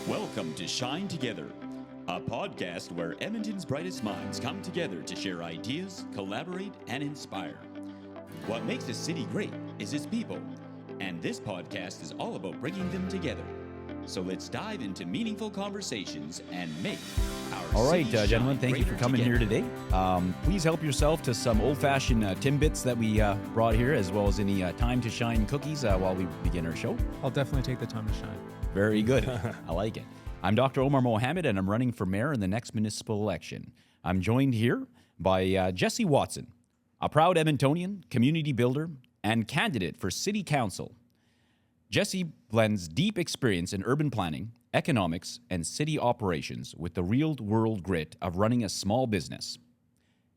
Welcome to Shine Together, a podcast where Edmonton's brightest minds come together to share ideas, collaborate, and inspire. What makes a city great is its people, and this podcast is all about bringing them together. So let's dive into meaningful conversations and make our All right, city gentlemen, shine thank you for greater coming together. here today. Please help yourself to some old-fashioned Timbits that we brought here, as well as any time to shine cookies while we begin our show. I'll definitely take the time to shine. Very good. I like it. I'm Dr. Omar Mohammad, and I'm running for mayor in the next municipal election. I'm joined here by Jess Watson, a proud Edmontonian, community builder, and candidate for city council. Jesse blends deep experience in urban planning, economics, and city operations with the real-world grit of running a small business.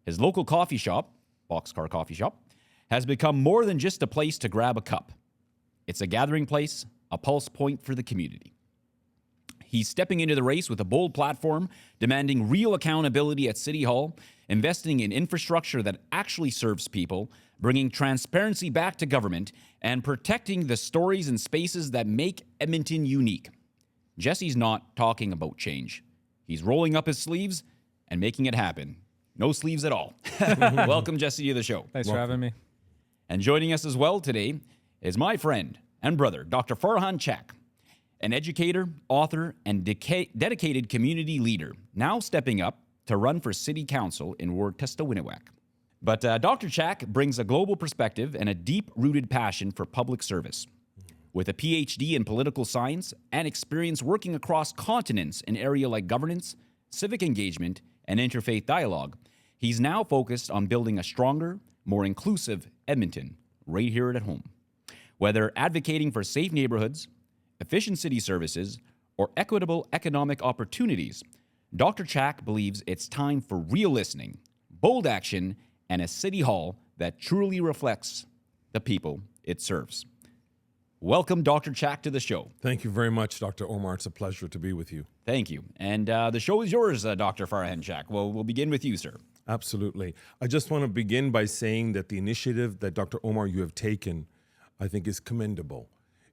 His local coffee shop, Boxcar Coffee Shop, has become more than just a place to grab a cup. It's a gathering place, a pulse point for the community. He's stepping into the race with a bold platform, demanding real accountability at City Hall, investing in infrastructure that actually serves people, bringing transparency back to government, and protecting the stories and spaces that make Edmonton unique. Jesse's not talking about change. He's rolling up his sleeves and making it happen. No sleeves at all. Welcome, Jesse, to the show. Thanks for having me. And joining us as well today is my friend and brother, Dr. Farhan Chak, an educator, author, and dedicated community leader, now stepping up to run for city council in Ward Tastawiyiniwak. But Dr. Chak brings a global perspective and a deep-rooted passion for public service. With a PhD in political science and experience working across continents in areas like governance, civic engagement, and interfaith dialogue, he's now focused on building a stronger, more inclusive Edmonton right here at home. Whether advocating for safe neighborhoods, efficient city services, or equitable economic opportunities, Dr. Chak believes it's time for real listening, bold action, and a city hall that truly reflects the people it serves. Welcome, Dr. Chak, to the show. Thank you very much, Dr. Omar. It's a pleasure to be with you. Thank you. And the show is yours, Dr. Farhan Chak. Well, we'll begin with you, sir. Absolutely. I just want to begin by saying that the initiative that Dr. Omar, you have taken, I think is commendable.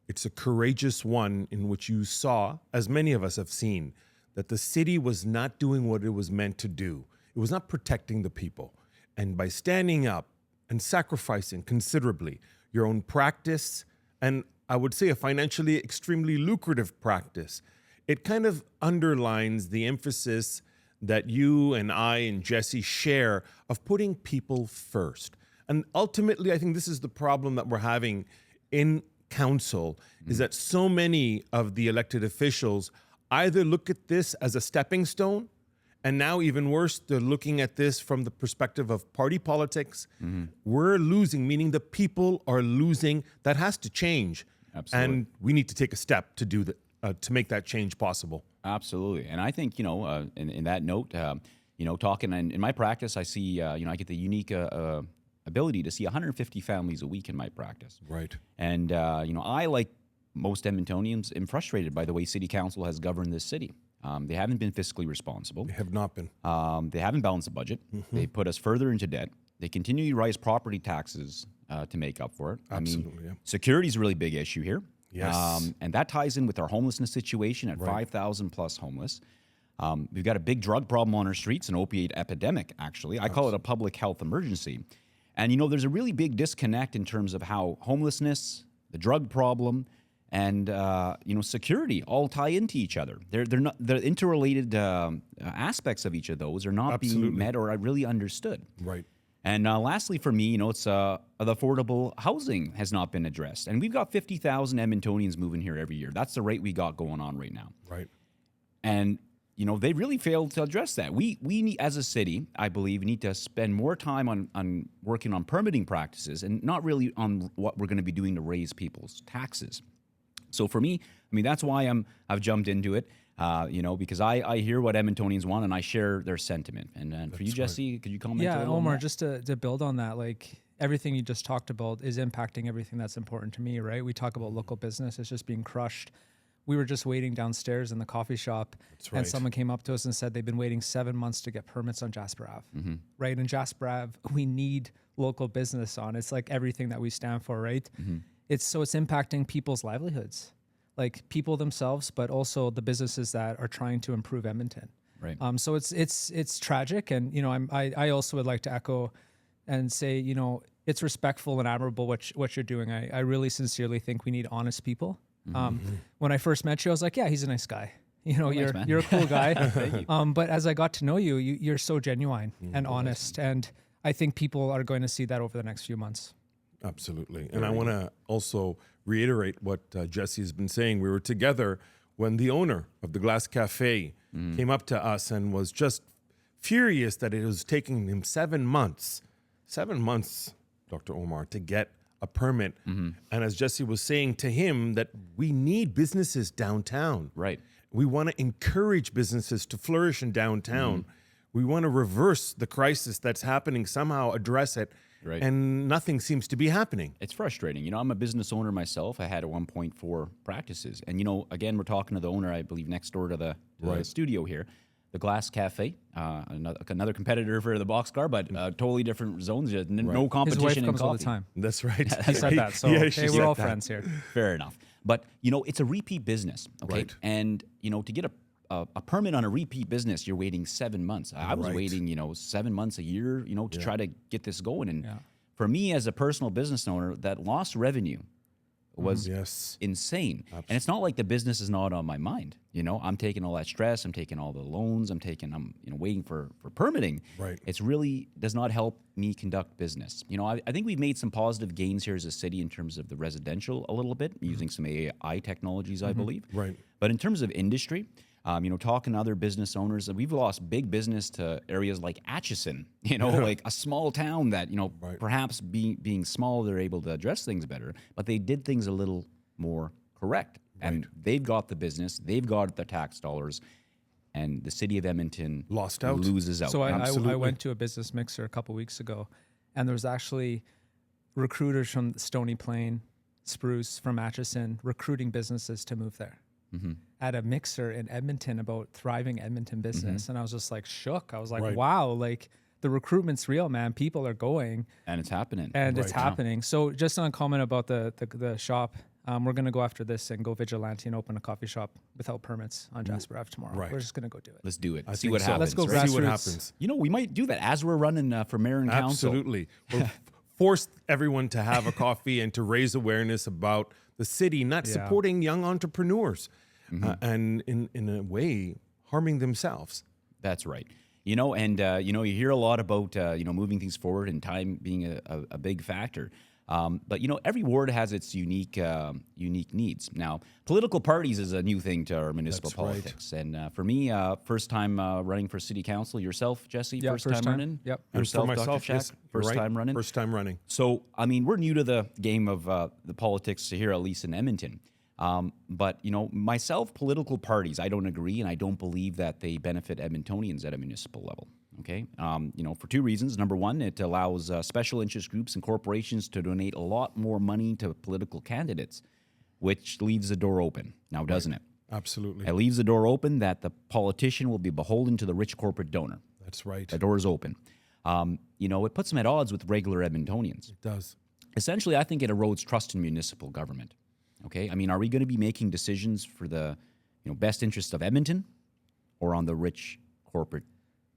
It's a courageous one in which you saw, as many of us have seen, that the city was not doing what it was meant to do. It was not protecting the people. And by standing up and sacrificing considerably your own practice, and I would say a financially extremely lucrative practice, it kind of underlines the emphasis that you and I and Jesse share of putting people first. And ultimately, I think this is the problem that we're having in council, is that so many of the elected officials either look at this as a stepping stone, and now even worse, they're looking at this from the perspective of party politics. We're losing, meaning the people are losing. That has to change. Absolutely. And we need to take a step to do that, to make that change possible. Absolutely. And I think, in that note, talking in my practice, I see, I get the unique ability to see 150 families a week in my practice. Right. And, I, like most Edmontonians, am frustrated by the way City Council has governed this city. They haven't been fiscally responsible. They have not been. They haven't balanced the budget. They put us further into debt. They continue to raise property taxes to make up for it. Absolutely, yeah. Security is a really big issue here. Yes. And that ties in with our homelessness situation at 5,000 plus homeless. We've got a big drug problem on our streets, an opiate epidemic, actually. I call it a public health emergency. And, there's a really big disconnect in terms of how homelessness, the drug problem, and security all tie into each other. They're not the interrelated aspects of each of those are not being met or really understood. Right. And lastly, for me, it's the affordable housing has not been addressed, and we've got 50,000 Edmontonians moving here every year. That's the rate we got going on right now. Right. And they really failed to address that. We need, as a city, I believe, need to spend more time on working on permitting practices and not really on what we're going to be doing to raise people's taxes. So for me, that's why I've jumped into it, because I hear what Edmontonians want and I share their sentiment. And for you, Jesse, could you comment? a little Omar, on that? just to build on that, like everything you just talked about is impacting everything that's important to me, right? We talk about local business, it's just being crushed. We were just waiting downstairs in the coffee shop, and someone came up to us and said they've been waiting 7 months to get permits on Jasper Ave, right? And Jasper Ave, we need local business on. It's like everything that we stand for, right? It's impacting people's livelihoods. like people themselves, but also the businesses that are trying to improve Edmonton. Right. So it's tragic, and I also would like to echo and say, it's respectful and admirable what you're doing. I really sincerely think we need honest people. When I first met you, I was like, yeah, he's a nice guy. You're a cool guy. But as I got to know you, you're so genuine and honest, and I think people are going to see that over the next few months. Absolutely. And I want to also reiterate what Jesse has been saying. We were together when the owner of the Glass Cafe came up to us and was just furious that it was taking him 7 months, Dr. Omar, to get a permit. And as Jesse was saying to him, that we need businesses downtown. Right. We want to encourage businesses to flourish in downtown. We want to reverse the crisis that's happening, somehow address it. Right. And nothing seems to be happening. It's frustrating. I'm a business owner myself. I had 1.4 practices. And, again, we're talking to the owner, I believe, next door to the studio here, the Glass Cafe, another competitor for the Boxcar, but totally different zones. No competition. His wife in comes coffee. all the time. That's right. I said that. So hey, we're all friends here. Fair enough. But, it's a repeat business. Okay. Right. And, to get a permit on a repeat business, you're waiting 7 months. I was waiting, 7 months, a year, to try to get this going. And for me as a personal business owner, that lost revenue was insane. Absolutely. And it's not like the business is not on my mind. I'm taking all that stress. I'm taking all the loans. I'm waiting for permitting. Right. It's really does not help me conduct business. I think we've made some positive gains here as a city in terms of the residential a little bit, using some AI technologies, I believe. Right. But in terms of industry, talking to other business owners, we've lost big business to areas like Atchison, like a small town that, perhaps being small, they're able to address things better, but they did things a little more correct. And they've got the business, they've got the tax dollars, and the city of Edmonton loses out. So I went to a business mixer a couple weeks ago, and there was actually recruiters from Stony Plain, Spruce, from Atchison, recruiting businesses to move there. At a mixer in Edmonton about thriving Edmonton business. And I was just like shook. I was like, wow, like the recruitment's real, man. People are going. And it's happening. And it's happening. So just on a comment about the shop, we're going to go after this and go vigilante and open a coffee shop without permits on Jasper Ave tomorrow. We're just going to go do it. Let's do it. I See think what so. happens. Let's go See what grassroots. happens. We might do that as we're running for mayor and council. Absolutely. We'll force everyone to have a coffee and to raise awareness about the city not supporting young entrepreneurs. And in a way, harming themselves. That's right. You hear a lot about, moving things forward and time being a big factor. But, every ward has its unique needs. Now, political parties is a new thing to our municipal politics. Right. And for me, first time running for city council, yourself, Jesse, first time running? Yep. Yourself, and for myself, Dr. Chak, first time running? First time running. So, we're new to the game of the politics here, at least in Edmonton. But, myself, political parties, I don't agree, and I don't believe that they benefit Edmontonians at a municipal level. Okay. For two reasons. Number one, it allows special interest groups and corporations to donate a lot more money to political candidates, which leaves the door open now, doesn't it? Absolutely. It leaves the door open that the politician will be beholden to the rich corporate donor. That's right. The door is open. It puts them at odds with regular Edmontonians. It does. Essentially, I think it erodes trust in municipal government. Okay. Are we going to be making decisions for the, best interest of Edmonton or on the rich corporate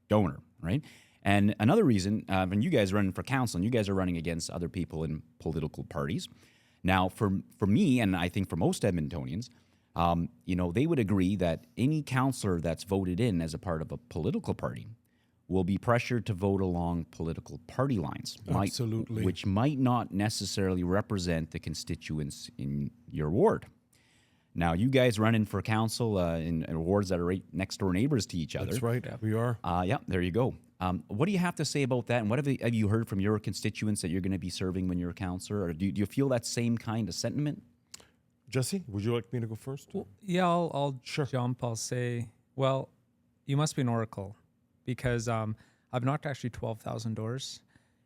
donor, right? And another reason, when you guys are running for council and you guys are running against other people in political parties. Now, for me, and I think for most Edmontonians, they would agree that any councillor that's voted in as a part of a political party will be pressured to vote along political party lines. Absolutely. Which might not necessarily represent the constituents in your ward. Now, you guys running for council in wards that are right next door neighbors to each other. That's right. We are. There you go. What do you have to say about that? And what have you heard from your constituents that you're going to be serving when you're a councillor? Or do you feel that same kind of sentiment? Jesse, would you like me to go first? Well, yeah, I'll jump. I'll say, well, you must be an oracle. Because I've knocked actually 12,000 doors,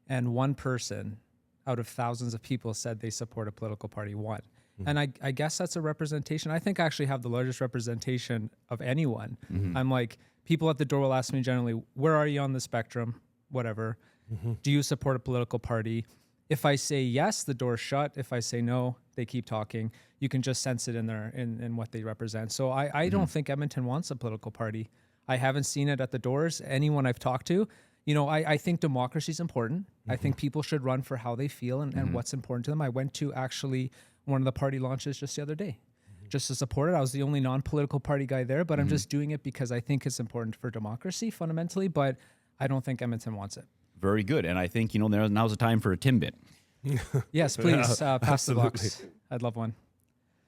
and one person out of thousands of people said they support a political party, one. And I guess that's a representation. I think I actually have the largest representation of anyone. I'm like, people at the door will ask me generally, where are you on the spectrum? Whatever. Do you support a political party? If I say yes, the door's shut. If I say no, they keep talking. You can just sense it in in what they represent. So I don't think Edmonton wants a political party. I haven't seen it at the doors. Anyone I've talked to, I think democracy is important. I think people should run for how they feel and what's important to them. I went to actually one of the party launches just the other day, just to support it. I was the only non-political party guy there, but I'm just doing it because I think it's important for democracy fundamentally, but I don't think Edmonton wants it. Very good. And I think, now's the time for a Timbit. Yes, please, pass the box. I'd love one.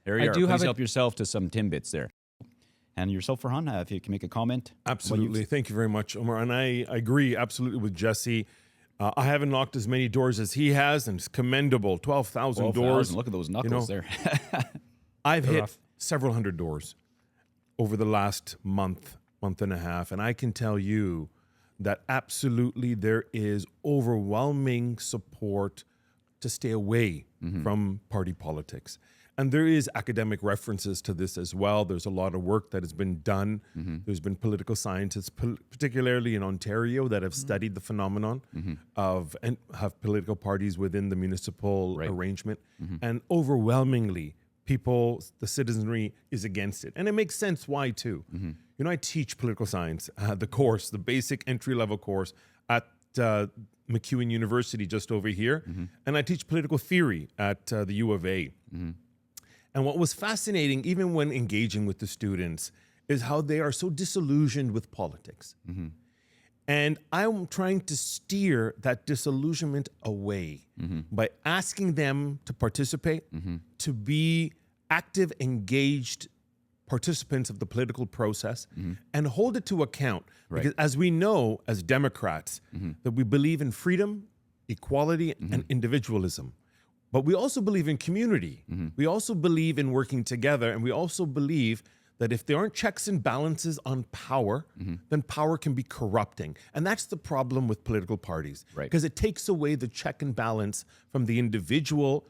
There you are. Please help yourself to some Timbits there. And yourself, Farhan, if you can make a comment. Absolutely. Thank you very much, Omar. And I agree absolutely with Jesse. I haven't knocked as many doors as he has, and it's commendable. 12,000 doors. Look at those knuckles there. I've hit several hundred doors over the last month and a half, and I can tell you that absolutely there is overwhelming support to stay away from party politics. And there is academic references to this as well. There's a lot of work that has been done. There's been political scientists, particularly in Ontario, that have studied the phenomenon of and have political parties within the municipal arrangement. And overwhelmingly, the citizenry is against it. And it makes sense why too. I teach political science, the basic entry-level course at MacEwan University just over here. And I teach political theory at the U of A. And what was fascinating, even when engaging with the students, is how they are so disillusioned with politics. And I'm trying to steer that disillusionment away by asking them to participate, to be active, engaged participants of the political process, and hold it to account. Because as we know, as Democrats, that we believe in freedom, equality, and individualism. But we also believe in community. We also believe in working together. And we also believe that if there aren't checks and balances on power, then power can be corrupting. And that's the problem with political parties. Because it takes away the check and balance from the individual,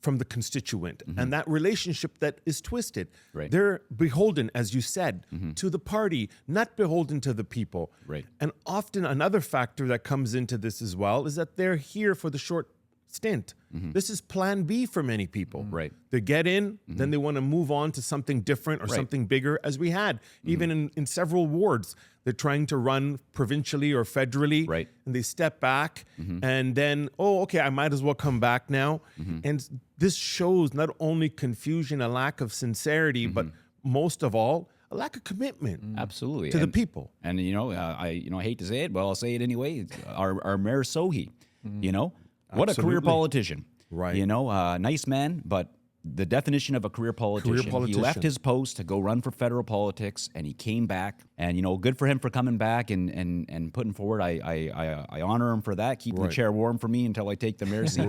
from the constituent. And that relationship that is twisted. They're beholden, as you said, to the party, not beholden to the people. And often another factor that comes into this as well is that they're here for the short stint. This is plan B for many people. They get in, then they want to move on to something different or something bigger, as we had. Even in several wards, they're trying to run provincially or federally, and they step back, and then, I might as well come back now. And this shows not only confusion, a lack of sincerity, but most of all, a lack of commitment absolutely to the people. And I hate to say it, but I'll say it anyway. Our Mayor Sohi, what a career politician. Nice man, but the definition of a career politician. He left his post to go run for federal politics, and he came back. And, good for him for coming back and putting forward. I honor him for that, keeping the chair warm for me until I take the mayor's seat.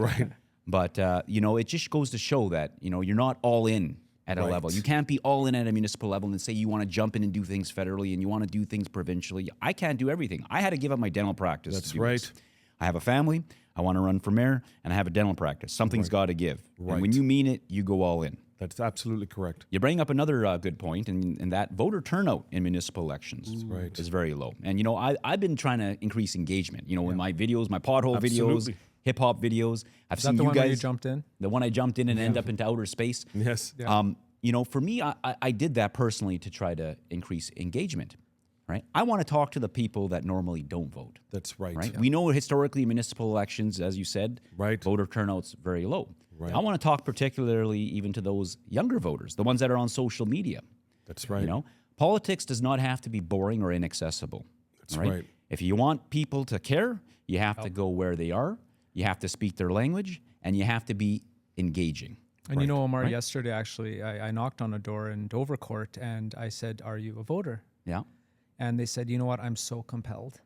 But, it just goes to show that, you're not all in at a level. You can't be all in at a municipal level and say you want to jump in and do things federally and you want to do things provincially. I can't do everything. I had to give up my dental practice. That's right. I have a family. I want to run for mayor, and I have a dental practice. Something's got to give. And when you mean it, you go all in. That's absolutely correct. You bring up another good point, and that voter turnout in municipal elections is very low. And, I've been trying to increase engagement, in my videos, my pothole videos, hip-hop videos. I've seen the you one guys. Where you jumped in? The one I jumped in and ended up into outer space. Yes. For me, I did that personally to try to increase engagement. I want to talk to the people that normally don't vote. That's right. We know historically municipal elections, as you said, voter turnout's very low. I want to talk particularly even to those younger voters, the ones that are on social media. That's right. Politics does not have to be boring or inaccessible. That's right. If you want people to care, you have to go where they are, you have to speak their language, and you have to be engaging. And Omar, yesterday actually, I knocked on a door in Dovercourt and I said, "Are you a voter?" Yeah. And they said, "You know what? I'm so compelled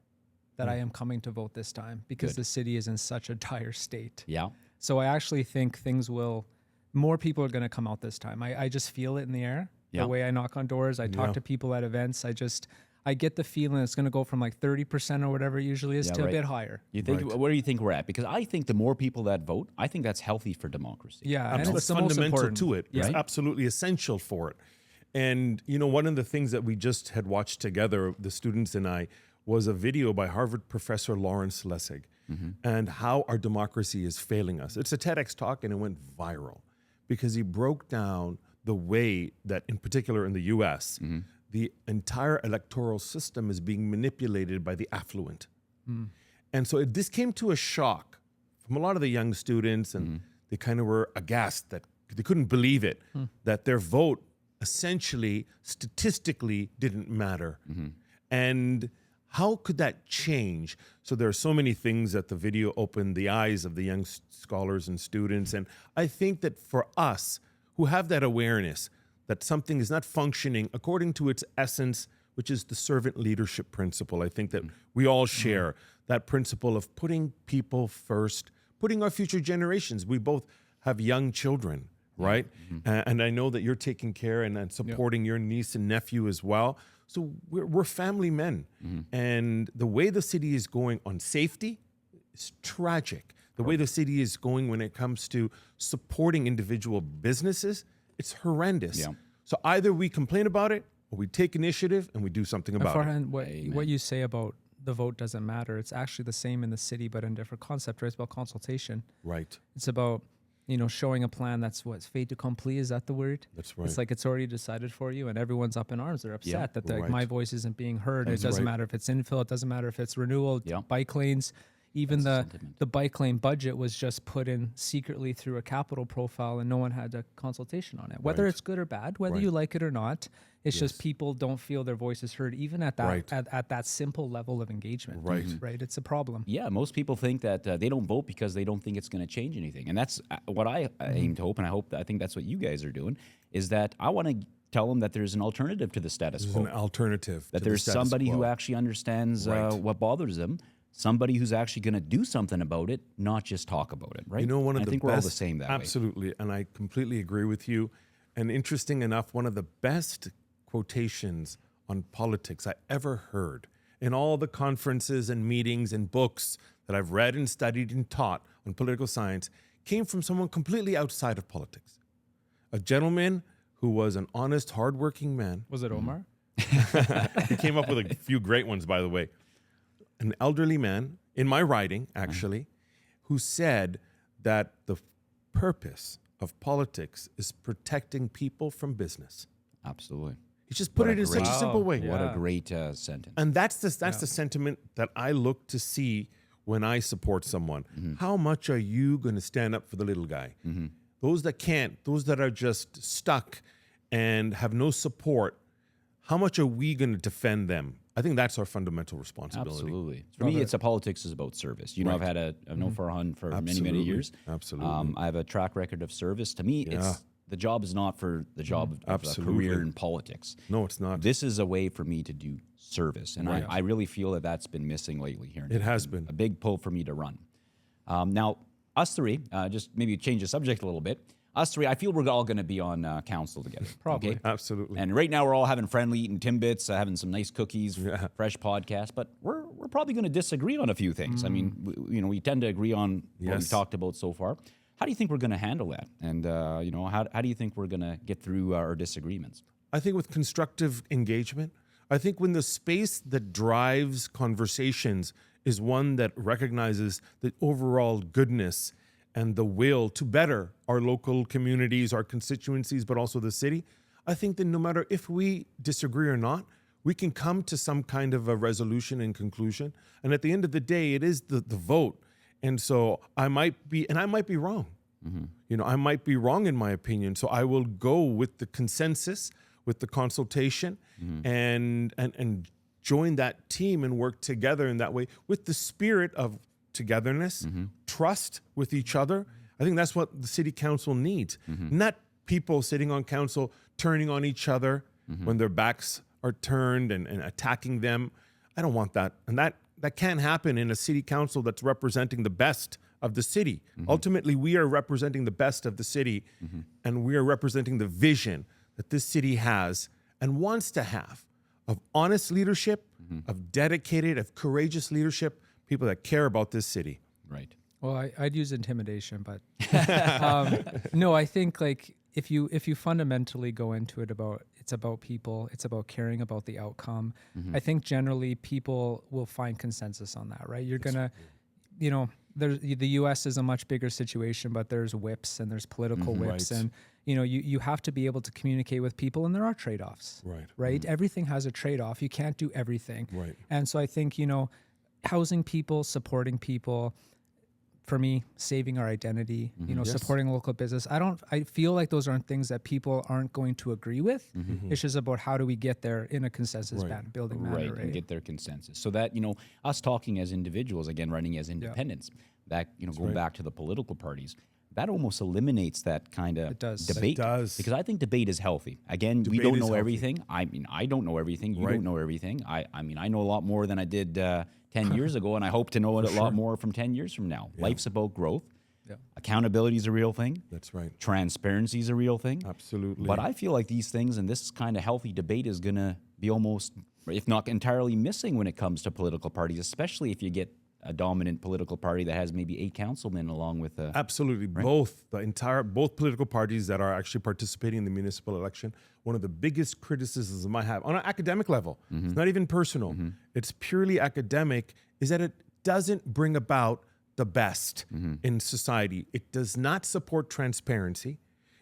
that I am coming to vote this time because the city is in such a dire state." Yeah. So I actually think more people are going to come out this time. I just feel it in the air. The way I knock on doors, I talk to people at events. I get the feeling it's going to go from like 30% or whatever it usually is to a bit higher. You think? Where do you think we're at? Because I think the more people that vote, I think that's healthy for democracy. Yeah, and it's fundamental to it. It's absolutely essential for it. And, one of the things that we just had watched together, the students and I, was a video by Harvard professor Lawrence Lessig. and how our democracy is failing us. It's a TEDx talk, and it went viral because he broke down the way that, in particular in the US, the entire electoral system is being manipulated by the affluent. And so this came to a shock from a lot of the young students, and they kind of were aghast that they couldn't believe it, that their vote essentially statistically didn't matter. And how could that change? So there are so many things that the video opened the eyes of the young scholars and students. And I think that for us who have that awareness that something is not functioning according to its essence, which is the servant leadership principle, I think that we all share that principle of putting people first, putting our future generations. We both have young children, right? And I know that you're taking care and supporting your niece and nephew as well. So we're family men. And the way the city is going on safety is tragic. The way the city is going when it comes to supporting individual businesses, it's horrendous. So either we complain about it or we take initiative and we do something about Farhan, what you say about the vote doesn't matter, it's actually the same in the city, but in different concept, right? It's about consultation. Right. It's about, showing a plan that's fait accompli. Is that the word? That's right. It's like it's already decided for you, and everyone's up in arms. They're upset that my voice isn't being heard. It doesn't matter if it's infill. It doesn't matter if it's renewal, bike lanes. Even the bike lane budget was just put in secretly through a capital profile, and no one had a consultation on it. Whether it's good or bad, whether you like it or not, it's just people don't feel their voices heard, even at that at that simple level of engagement. Right. It's a problem. Yeah, most people think that they don't vote because they don't think it's going to change anything, and that's what I aim to hope, and I think that's what you guys are doing. Is that I want to tell them that there's an alternative to the status quo. There's an alternative. That there's somebody who actually understands what bothers them. Somebody who's actually going to do something about it, not just talk about it, right? One of I think we're all the same that way. Absolutely, and I completely agree with you. And interesting enough, one of the best quotations on politics I ever heard in all the conferences and meetings and books that I've read and studied and taught on political science came from someone completely outside of politics. A gentleman who was an honest, hardworking man. Was it Omar? He came up with a few great ones, by the way. An elderly man, in my writing, actually, who said that the purpose of politics is protecting people from business. Absolutely. He just put it in such a simple way. What a great sentence. And that's the sentiment that I look to see when I support someone. How much are you going to stand up for the little guy? Those that can't, those that are just stuck and have no support, how much are we going to defend them? I think that's our fundamental responsibility. Absolutely. For me, politics is about service. I've known Farhan for many years. Absolutely. I have a track record of service. To me, the job is not for the job of a career in politics. No, it's not. This is a way for me to do service. And I really feel that that's been missing lately here. It has been. A big pull for me to run. Now, us three, just maybe change the subject a little bit. Us three, I feel we're all going to be on council together. Probably. Okay? Absolutely. And right now we're all having friendly, eating Timbits, having some nice cookies, fresh podcast. But we're probably going to disagree on a few things. I mean, we tend to agree on what we talked about so far. How do you think we're going to handle that? And how do you think we're going to get through our disagreements? I think with constructive engagement. I think when the space that drives conversations is one that recognizes the overall goodness and the will to better our local communities, our constituencies, but also the city, I think that no matter if we disagree or not, we can come to some kind of a resolution and conclusion. And at the end of the day, it is the vote. And so I might be wrong. I might be wrong in my opinion. So I will go with the consensus, with the consultation, and join that team and work together in that way with the spirit of togetherness, trust with each other. I think that's what the city council needs. Not people sitting on council turning on each other when their backs are turned and attacking them. I don't want that. And that can't happen in a city council that's representing the best of the city. Ultimately, we are representing the best of the city, and we are representing the vision that this city has and wants to have of honest leadership, of dedicated, of courageous leadership, people that care about this city. Right. Well, I'd use intimidation, but no, I think like if you fundamentally go into it it's about people, it's about caring about the outcome. I think generally people will find consensus on that, right? you know, the U.S. is a much bigger situation, but there's whips and there's political whips, Right. and you know, you have to be able to communicate with people, and there are trade-offs. Right. Everything has a trade-off. You can't do everything. Right. And so I think, you know, housing people, supporting people, for me, saving our identity, you know, supporting local business. I feel like those aren't things that people aren't going to agree with. It's just about how do we get there in a consensus building manner, right? And get their consensus. So that, you know, us talking as individuals, again, running as independents, that, you know, going back to the political parties, that almost eliminates that kind of debate. It does. Because I think debate is healthy. Again, we don't know everything. I mean, I don't know everything. You don't know everything. I mean, I know a lot more than I did 10 years ago, and I hope to know a lot more from 10 years from now. Life's about growth. Accountability is a real thing. That's right. Transparency is a real thing. Absolutely. But I feel like these things and this kind of healthy debate is going to be almost, if not entirely missing when it comes to political parties, especially if you get a dominant political party that has maybe 8 councilmen along with a... Absolutely. Both political parties that are actually participating in the municipal election, one of the biggest criticisms I have on an academic level, it's not even personal, it's purely academic, is that it doesn't bring about the best in society. It does not support transparency.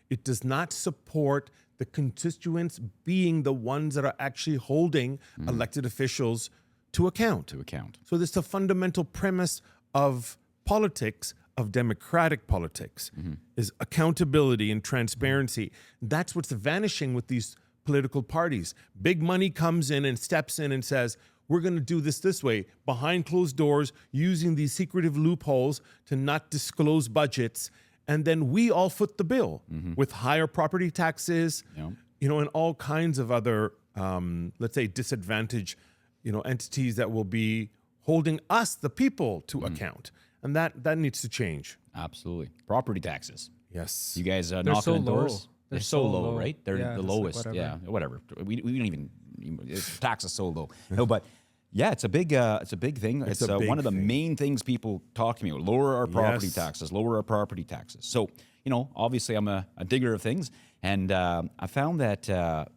It does not support the constituents being the ones that are actually holding elected officials to account. So this is the fundamental premise of politics, of democratic politics, is accountability and transparency. That's what's vanishing with these political parties. Big money comes in and steps in and says, we're going to do this way, behind closed doors, using these secretive loopholes to not disclose budgets. And then we all foot the bill with higher property taxes, you know, and all kinds of other, let's say, disadvantaged, you know, entities that will be holding us, the people, to account. And that needs to change. Absolutely. Property taxes. Yes. You guys knocking on doors? They're so low, right? They're the lowest. Whatever. Whatever. We don't even, tax is so low. No, but yeah, it's a big thing. It's a big one of the thing. main things people talk to me about. Lower our property taxes, lower our property taxes. So, you know, obviously I'm a digger of things. And I found that,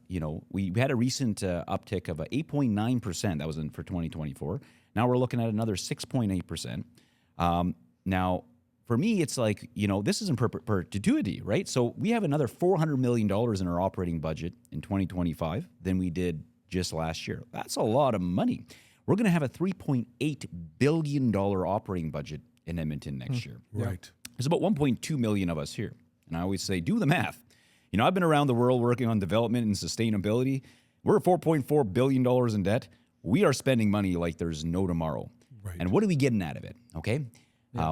you know, we had a recent uptick of 8.9%. That was for 2024. Now we're looking at another 6.8%. Now, for me, it's like, you know, this is in perpetuity, right? So we have another $400 million in our operating budget in 2025 than we did just last year. That's a lot of money. We're going to have a $3.8 billion operating budget in Edmonton next year. Right. There's about 1.2 million of us here. And I always say, do the math. You know, I've been around the world working on development and sustainability. We're at $4.4 billion in debt. We are spending money like there's no tomorrow. Right. And what are we getting out of it? Okay.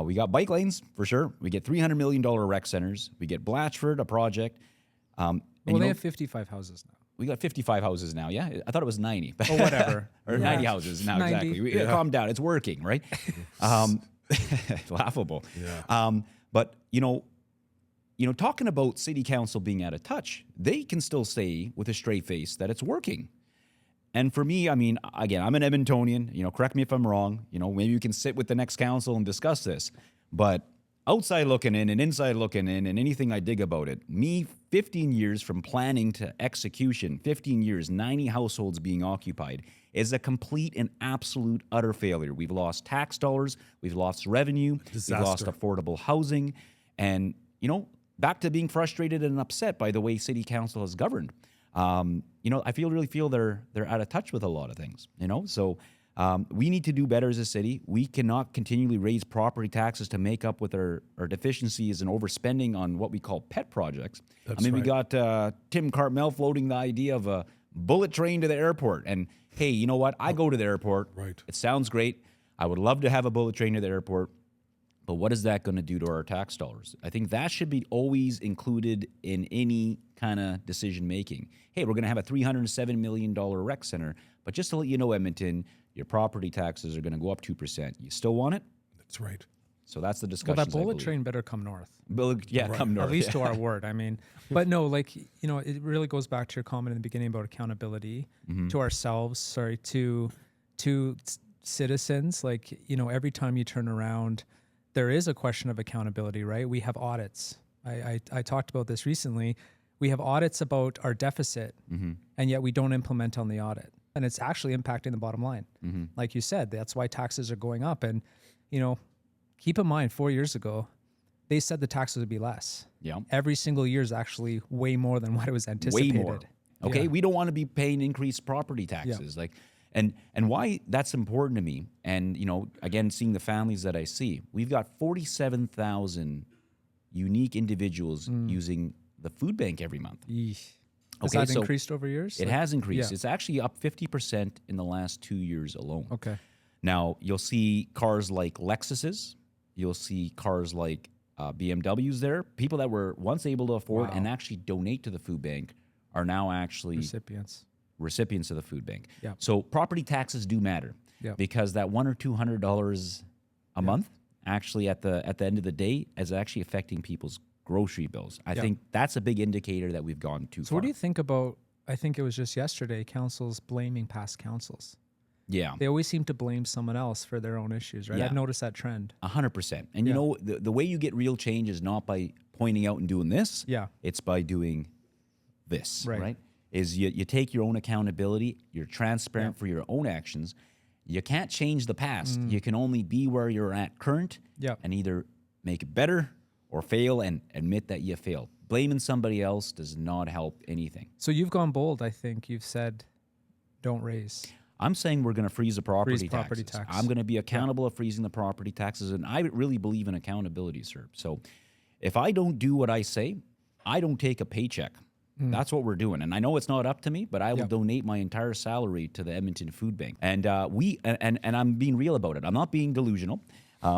We got bike lanes for sure. We get $300 million rec centers. We get Blatchford, a project. Well, they have 55 houses now. We got 55 houses now, yeah? I thought it was 90. Or whatever. Or 90 houses now, 90. exactly. Calm down. It's working, right? Laughable. Yeah. But, you know, talking about city council being out of touch, they can still say with a straight face that it's working. And for me, I mean, again, I'm an Edmontonian. You know, correct me if I'm wrong. You know, maybe you can sit with the next council and discuss this. But outside looking in and inside looking in and anything I dig about it, me, 15 years from planning to execution, 15 years, 90 households being occupied, is a complete and absolute utter failure. We've lost tax dollars. We've lost revenue. Disaster. We've lost affordable housing. And, you know, back to being frustrated and upset by the way city council has governed. You know, I really feel they're out of touch with a lot of things, you know? So we need to do better as a city. We cannot continually raise property taxes to make up with our deficiencies and overspending on what we call pet projects. We got Tim Cartmel floating the idea of a bullet train to the airport. And hey, you know what? I go to the airport. Right. It sounds great. I would love to have a bullet train to the airport. But what is that going to do to our tax dollars? I think that should be always included in any kind of decision making. Hey, we're going to have a $307 million rec center, but just to let you know, Edmonton, your property taxes are going to go up 2%. You still want it? That's right. So that's the discussion. Well, that bullet train better come north. Come north. At least to our ward. I mean, but no, like, you know, it really goes back to your comment in the beginning about accountability to ourselves, to citizens. Like, you know, every time you turn around, there is a question of accountability, right? We have audits. I talked about this recently. We have audits about our deficit, and yet we don't implement on the audit. And it's actually impacting the bottom line. Like you said, that's why taxes are going up. And, you know, keep in mind, 4 years ago, they said the taxes would be less. Yeah. Every single year is actually way more than what it was anticipated. Way more. Okay, Yeah. we don't want to be paying increased property taxes. Like, and why that's important to me. And again, seeing the families that I see, we've got 47,000 unique individuals using the food bank every month. Eesh. Has Okay, that so increased over years? It has increased. Yeah. It's actually up 50% in the last 2 years alone. Okay. Now, you'll see cars like Lexuses. You'll see cars like BMWs there. People that were once able to afford and actually donate to the food bank are now actually recipients of the food bank. Yeah. So property taxes do matter because that $100 or $200 a month actually at the end of the day is actually affecting people's grocery bills. I think that's a big indicator that we've gone too far. So what do you think about, I think it was just yesterday, councils blaming past councils? Yeah. They always seem to blame someone else for their own issues, right? Yeah. I've noticed that trend. 100%. And the way you get real change is not by pointing out and doing this. Yeah. It's by doing this, Right. right? Is you take your own accountability, you're transparent for your own actions. You can't change the past. You can only be where you're at current and either make it better or fail and admit that you failed. Blaming somebody else does not help anything. So you've gone bold, I think. You've said, don't raise. I'm saying we're going to freeze the property Freeze property tax. I'm going to be accountable of freezing the property taxes, and I really believe in accountability, sir. So if I don't do what I say, I don't take a paycheck. That's what we're doing. And I know it's not up to me, but I will donate my entire salary to the Edmonton Food Bank. And I'm being real about it. I'm not being delusional.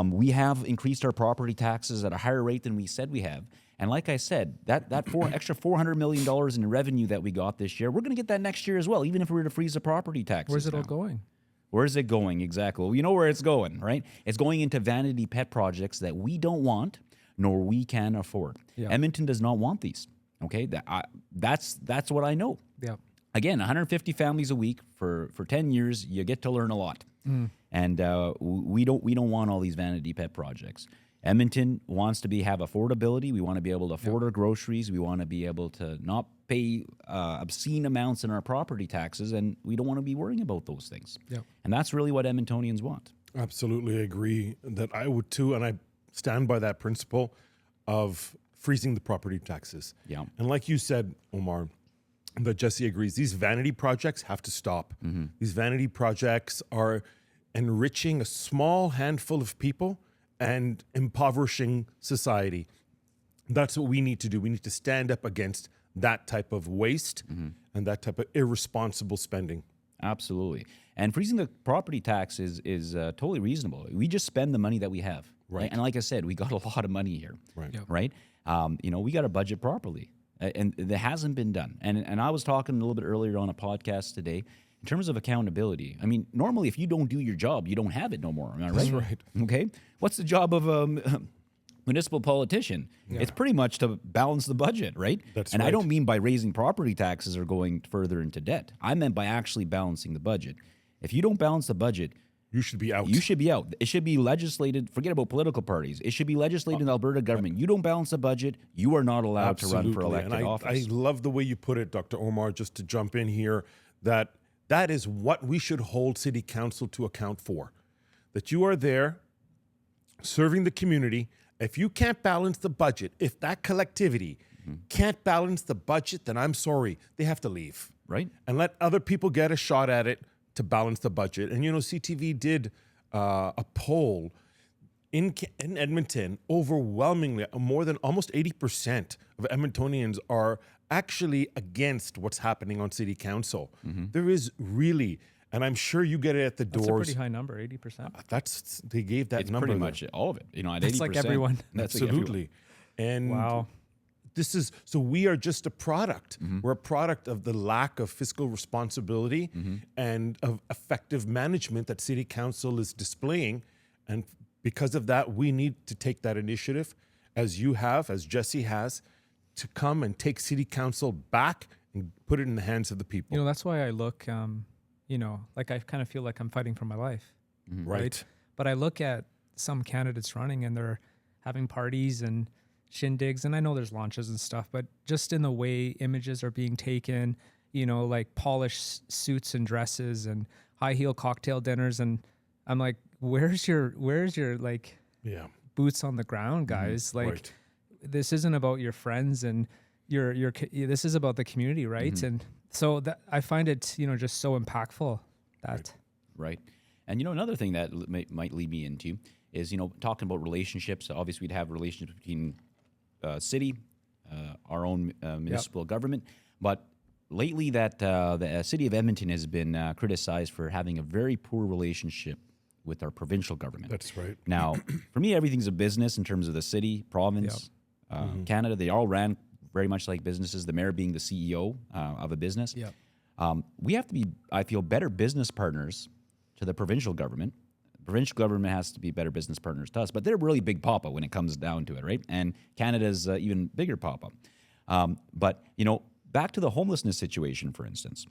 We have increased our property taxes at a higher rate than we said we have. And like I said, that extra $400 million in revenue that we got this year, we're going to get that next year as well, even if we were to freeze the property taxes. Where's it all now. going? Where's it going? Exactly. Well, you know where it's going, right? It's going into vanity pet projects that we don't want, nor we can afford. Yeah. Edmonton does not want these. Okay, that's what I know. Yeah. Again, 150 families a week for 10 years, you get to learn a lot. And we don't want all these vanity pet projects. Edmonton wants to have affordability. We want to be able to afford our groceries. We want to be able to not pay obscene amounts in our property taxes, and we don't want to be worrying about those things. Yeah. And that's really what Edmontonians want. Absolutely agree that I would too, and I stand by that principle of freezing the property taxes. Yeah. And like you said, Omar, that Jesse agrees, these vanity projects have to stop. These vanity projects are enriching a small handful of people and impoverishing society. That's what we need to do. We need to stand up against that type of waste and that type of irresponsible spending. Absolutely. And freezing the property tax is totally reasonable. We just spend the money that we have. Right. And like I said, we got a lot of money here. Right. Yep. Right. We got to budget properly. And that hasn't been done. And I was talking a little bit earlier on a podcast today in terms of accountability. I mean, normally if you don't do your job, you don't have it no more. Am I right? That's right. Okay. What's the job of a municipal politician? It's pretty much to balance the budget, right? That's and I right. don't mean by raising property taxes or going further into debt. I meant by actually balancing the budget. If you don't balance the budget, You should be out. you should be out. It should be legislated. Forget about political parties. It should be legislated in the Alberta government. You don't balance the budget, you are not allowed to run for elected and office. I love the way you put it, Dr. Omar, just to jump in here, that is what we should hold City Council to account for. That you are there serving the community. If you can't balance the budget, if that collectivity can't balance the budget, then I'm sorry, they have to leave. Right. And let other people get a shot at it to balance the budget. And CTV did a poll in Edmonton. Overwhelmingly, more than almost 80% of Edmontonians are actually against what's happening on City Council. There is really, and I'm sure you get it at the That's a doors. pretty high number, 80%. They gave that It's number. pretty there. much all of it. At That's 80%. like everyone. That's like everyone. Absolutely. And Wow. so we are just a product. We're a product of the lack of fiscal responsibility and of effective management that City Council is displaying. And because of that, we need to take that initiative, as you have, as Jesse has, to come and take City Council back and put it in the hands of the people. That's why I look, like I kind of feel like I'm fighting for my life. Right. But I look at some candidates running and they're having parties and shindigs, and I know there's launches and stuff, but just in the way images are being taken, like polished suits and dresses and high heel cocktail dinners, and I'm like, where's your like boots on the ground, guys. Like this isn't about your friends and this is about the community, right? And so that I find it, just so impactful that. Right. And, another thing that might lead me into is, talking about relationships. Obviously, we'd have relationships between city, our own municipal government. But lately the city of Edmonton has been criticized for having a very poor relationship with our provincial government. That's right. Now, for me, everything's a business in terms of the city, province, Canada. They all ran very much like businesses, the mayor being the CEO of a business. We have to be, I feel, better business partners to the provincial government. The provincial government has to be better business partners to us, but they're really big papa when it comes down to it, right? And Canada's even bigger papa. But, back to the homelessness situation, for instance.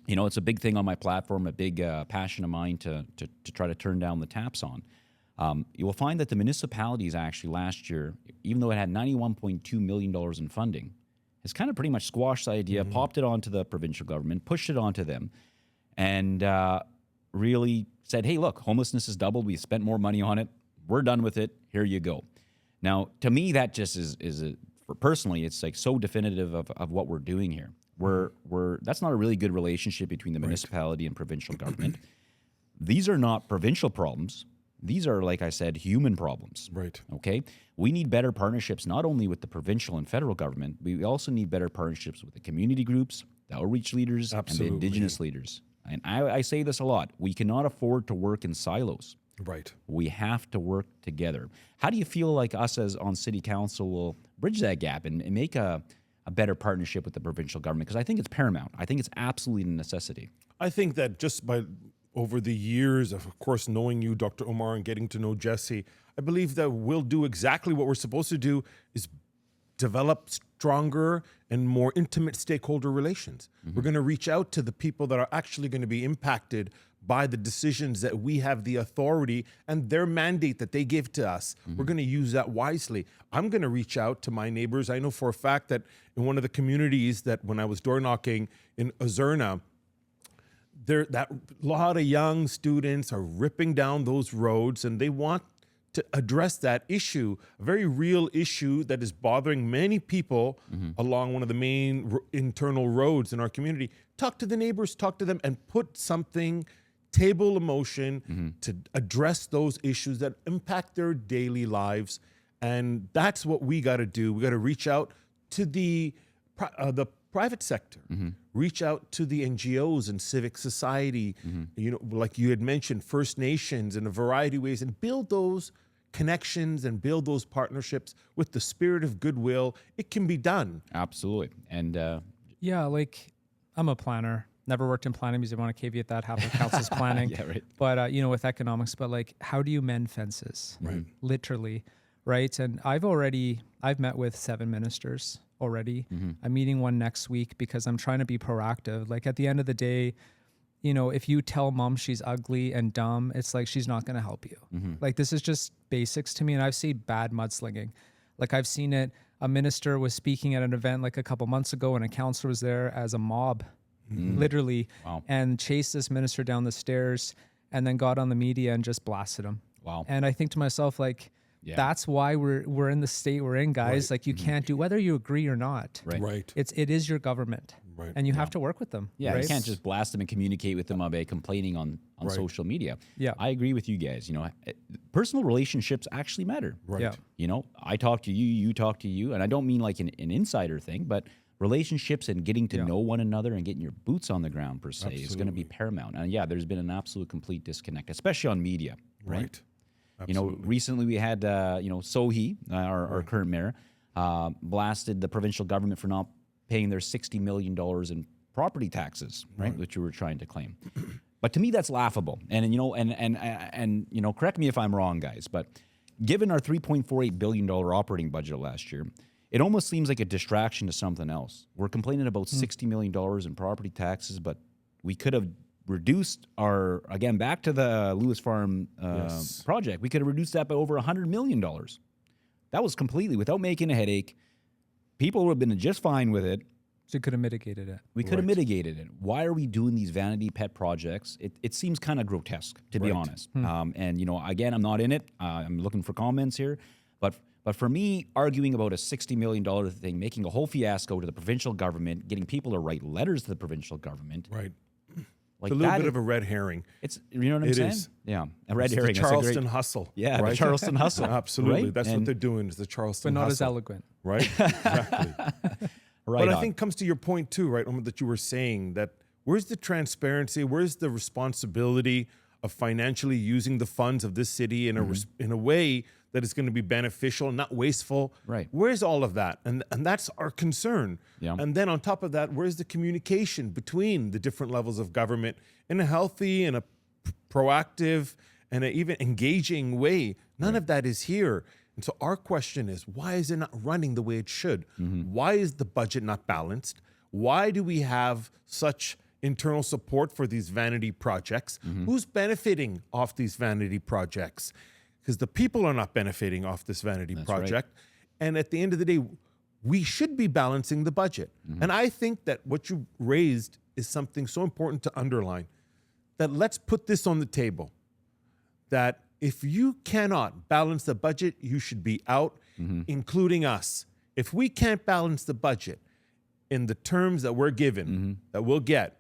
It's a big thing on my platform, a big passion of mine to try to turn down the taps on. You will find that the municipalities actually last year, even though it had $91.2 million in funding, has kind of pretty much squashed the idea, popped it onto the provincial government, pushed it onto them, and really said, hey, look, homelessness has doubled. We spent more money on it. We're done with it. Here you go. Now, to me, that just personally, it's like so definitive of what we're doing here. That's not a really good relationship between the municipality and provincial government. These are not provincial problems. These are, like I said, human problems. Right. Okay? We need better partnerships, not only with the provincial and federal government, we also need better partnerships with the community groups, the outreach leaders, and the Indigenous leaders. And I say this a lot. We cannot afford to work in silos. Right. We have to work together. How do you feel like us as on City Council will bridge that gap and make a better partnership with the provincial government? Because I think it's paramount. I think it's absolutely a necessity. I think that just by over the years of course, knowing you, Dr. Omar, and getting to know Jesse, I believe that we'll do exactly what we're supposed to do, is develop stronger and more intimate stakeholder relations. We're going to reach out to the people that are actually going to be impacted by the decisions that we have the authority and their mandate that they give to us. We're going to use that wisely. I'm going to reach out to my neighbors. I know for a fact that in one of the communities that when I was door knocking in Ozerna, that lot of young students are ripping down those roads, and they want to address that issue, a very real issue that is bothering many people along one of the main internal roads in our community. Talk to the neighbors, talk to them, and put something, table a motion to address those issues that impact their daily lives. And that's what we got to do. We got to reach out to the private sector, reach out to the NGOs and civic society, like you had mentioned, First Nations in a variety of ways, and build those connections and build those partnerships with the spirit of goodwill. It can be done. Absolutely. And like I'm a planner. Never worked in planning because I want to caveat that half the council's planning. Yeah, right. But with economics, but like, how do you mend fences? Right. Literally, right? And I've met with 7 ministers already. I'm meeting one next week because I'm trying to be proactive. Like at the end of the day, if you tell mom she's ugly and dumb, it's like she's not going to help you. Like this is just basics to me. And I've seen bad mudslinging. Like I've seen it. A minister was speaking at an event like a couple months ago, and a councillor was there as a mob, literally, and chased this minister down the stairs, and then got on the media and just blasted him. Wow. And I think to myself, like, that's why we're in the state we're in, guys. Like you can't do, whether you agree or not. Right. It is your government. Right. And you have to work with them. Yeah, right? you can't just blast them and communicate with them by complaining on social media. Yeah, I agree with you guys. Personal relationships actually matter. Right. Yeah. I talk to you, you talk to you, and I don't mean like an insider thing, but relationships and getting to know one another and getting your boots on the ground per se is going to be paramount. And there's been an absolute complete disconnect, especially on media. Right. Absolutely. Recently we had Sohi, our current mayor, blasted the provincial government for not paying their $60 million in property taxes, right, which we were trying to claim. But to me, that's laughable. And correct me if I'm wrong, guys, but given our $3.48 billion operating budget last year, it almost seems like a distraction to something else. We're complaining about $60 million in property taxes, but we could have reduced back to the Lewis Farm project, we could have reduced that by over $100 million. That was completely, without making a headache. People would have been just fine with it. So you could have mitigated it. We could have mitigated it. Why are we doing these vanity pet projects? It seems kind of grotesque, to be honest. And, you know, again, I'm not in it. I'm looking for comments here. But for me, arguing about a $60 million thing, making a whole fiasco to the provincial government, getting people to write letters to the provincial government. Right. Like It's a little bit of a red herring. It's, you know what I'm saying? Is. Yeah, a red It's herring. the Charleston hustle. Yeah, right? the Charleston hustle. Absolutely. Right? That's what they're doing is the Charleston But not hustle. as eloquent. Right? Exactly. Right But on. I think comes to your point too, right, Omar, that you were saying that where's the transparency, where's the responsibility of financially using the funds of this city in a way that is going to be beneficial, not wasteful. Right. Where's all of that? And that's our concern. Yeah. And then on top of that, where's the communication between the different levels of government in a healthy and a proactive and an even engaging way? None of that is here. And so our question is, why is it not running the way it should? Why is the budget not balanced? Why do we have such internal support for these vanity projects? Who's benefiting off these vanity projects? Because the people are not benefiting off this vanity project. And at the end of the day, we should be balancing the budget. And I think that what you raised is something so important to underline, that let's put this on the table, that if you cannot balance the budget, you should be out, including us. If we can't balance the budget in the terms that we're given, that we'll get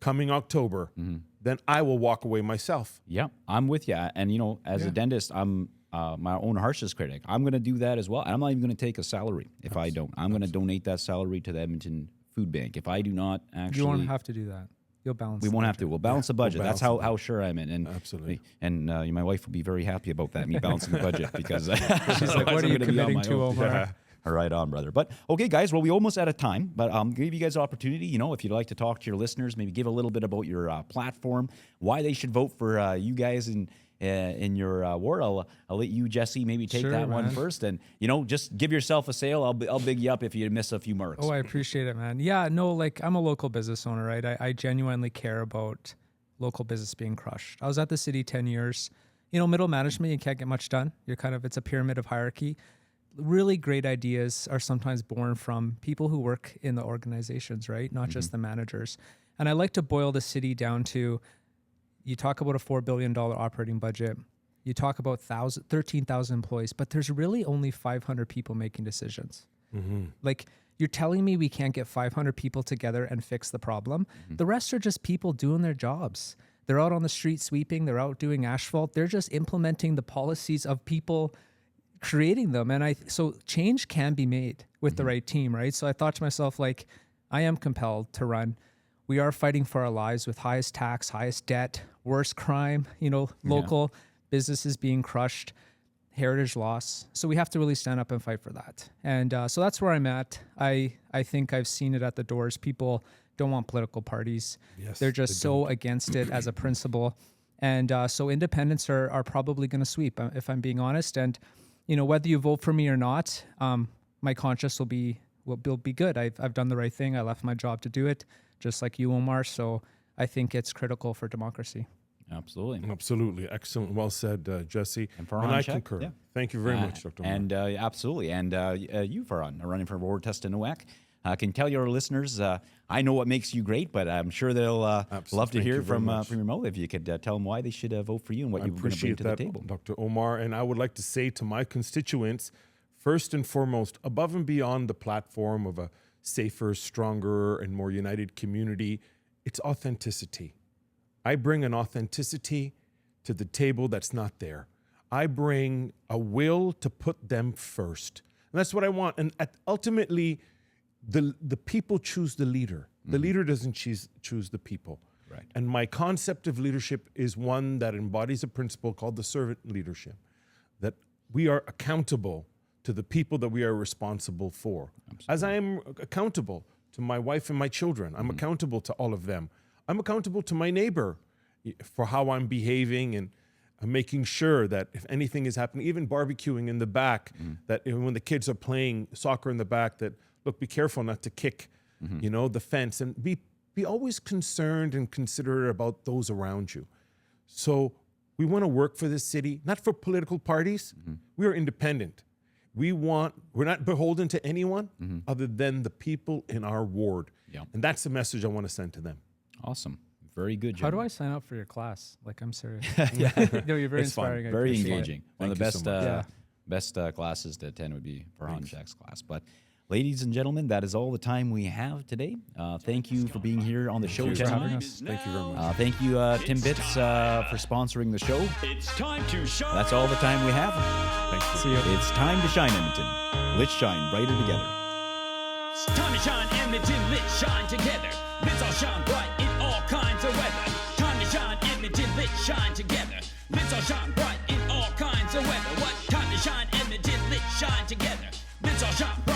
coming October, then I will walk away myself. Yeah, I'm with you. And, you know, as a dentist, I'm my own harshest critic. I'm going to do that as well. I'm not even going to take a salary if I don't. I'm going to donate that salary to the Edmonton Food Bank. If I do not actually... You won't have to do that. You'll balance. We won't have to. We'll balance the budget. balance That's the how sure I'm in. And Absolutely. And my wife will be very happy about that, me balancing the budget, because She's like, what are you committing to, Omar? Right on, brother. But okay, guys, well, we almost out of time, but give you guys an opportunity, you know, if you'd like to talk to your listeners, maybe give a little bit about your platform, why they should vote for you guys in your ward. I'll let you, Jesse, maybe take that one first, and, you know, just give yourself a sale. I'll big you up if you miss a few marks. Oh, I appreciate it, man. Yeah, no, like, I'm a local business owner, right? I genuinely care about local business being crushed. I was at the city 10 years. You know, middle management, you can't get much done. It's a pyramid of hierarchy. Really great ideas are sometimes born from people who work in the organizations, right? Not just the managers. And I like to boil the city down to, you talk about a $4 billion operating budget, you talk about 13,000 employees, but there's really only 500 people making decisions. Like, you're telling me we can't get 500 people together and fix the problem? The rest are just people doing their jobs. They're out on the street sweeping, they're out doing asphalt, they're just implementing the policies of people creating them. And so change can be made with the right team, right? So I thought to myself, like, I am compelled to run. We are fighting for our lives with highest tax, highest debt, worst crime, you know, local businesses being crushed, heritage loss. So we have to really stand up and fight for that. And so that's where I'm at. I think I've seen it at the doors. People don't want political parties. Yes, They're just so against it as a principle. And so independents are probably going to sweep, if I'm being honest. And, you know, whether you vote for me or not, my conscience will be good. I've done the right thing. I left my job to do it, just like you, Omar. So I think it's critical for democracy. Absolutely. Absolutely. Excellent. Well said, Jesse. And Farhan I Chak, concur. yeah. Thank you very much, Dr. Omar. And absolutely. And you, Farhan, are running for Ward Tastawiyiniwak. Can tell your listeners, I know what makes you great, but I'm sure they'll love to hear from your mouth. If you could tell them why they should vote for you and what you're going to bring to the table. Dr. Omar. And I would like to say to my constituents, first and foremost, above and beyond the platform of a safer, stronger, and more united community, it's authenticity. I bring an authenticity to the table that's not there. I bring a will to put them first. And that's what I want. And ultimately, the people choose the leader. The leader doesn't choose the people. Right. And my concept of leadership is one that embodies a principle called the servant leadership, that we are accountable to the people that we are responsible for. Absolutely. As I am accountable to my wife and my children, I'm accountable to all of them. I'm accountable to my neighbor for how I'm behaving, and I'm making sure that if anything is happening, even barbecuing in the back, that when the kids are playing soccer in the back, that, look, be careful not to kick, you know, the fence, and be always concerned and considerate about those around you. So we want to work for this city, not for political parties. We are independent. we're not beholden to anyone other than the people in our ward. Yeah. And that's the message I want to send to them. Awesome. Very good, How do gentlemen. I sign up for your class? Like, I'm serious. Yeah. No, you're very It's fun. inspiring. I Very appreciate it. engaging. One of Thank the you so best, much. best classes to attend would be Farhan Chak's class. But ladies and gentlemen, that is all the time we have today. Thank you for being here on the show, Thanks for gentlemen. having us. Thank you very much. Thank you, Timbits, for sponsoring the show. It's time to shine. That's all the time we have. Thank you. See you. It's time to shine, Edmonton. Let's shine brighter together. It's time to shine, Edmonton. Let's shine together. Let's all shine bright in all kinds of weather. Time to shine, Edmonton. Let's shine together. Let's all shine bright in all kinds of weather. What time to shine, Edmonton? Let's shine together. Let's all shine bright.